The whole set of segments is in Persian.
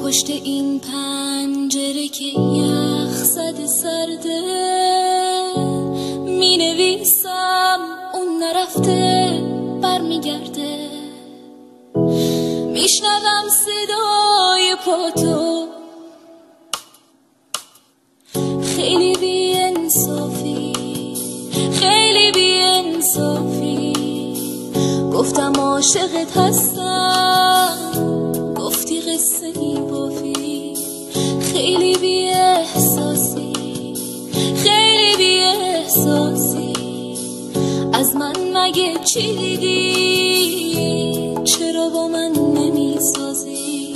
پشت این پنجره که یخ زده سرده می نویسم اون نرفته برمیگرده. میشنوم صدای پاتو، خیلی بی انصافی، خیلی بی انصافی. گفتم عاشقت هستم، گفتی قصه ای بافی. خیلی بی احساسی، خیلی بی احساسی. از من مگه چی دیدی؟ چرا با من نمی سازی؟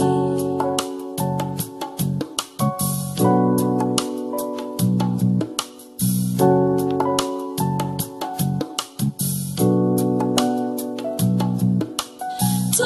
تو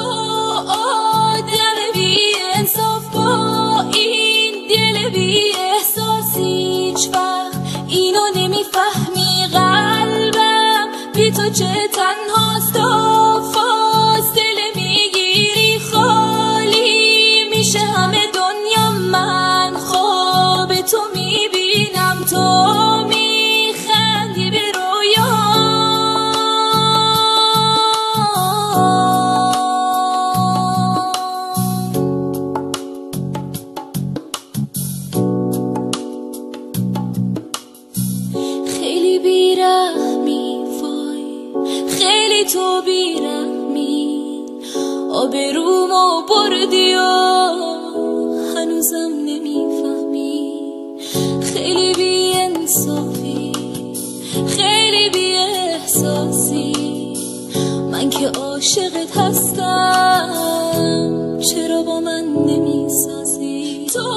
آدم بی انصاف با این دل بی احساسی، هیچ وقت اینو نمیفهمی. قلبم بی تو چه تنهاست، تا فاصله میگیری خالی میشه همه دنیا. من خواب تو میبینم، تو میخندی به خیلی بیرحمی، وای خیلی تو بیرحمی. آبرومو بردی و هنوزم نمیفهمی. خیلی بی انصافی، خیلی بی احساسی. من که عاشقت هستم، چرا با من نمیسازی؟ تو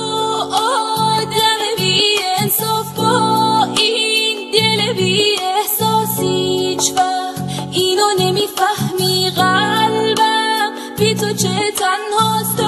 آدم بی انصاف با این دل بی احساسی، هیچ وقت اینو نمیفهمی. قلبم بی تو چه تنهاست،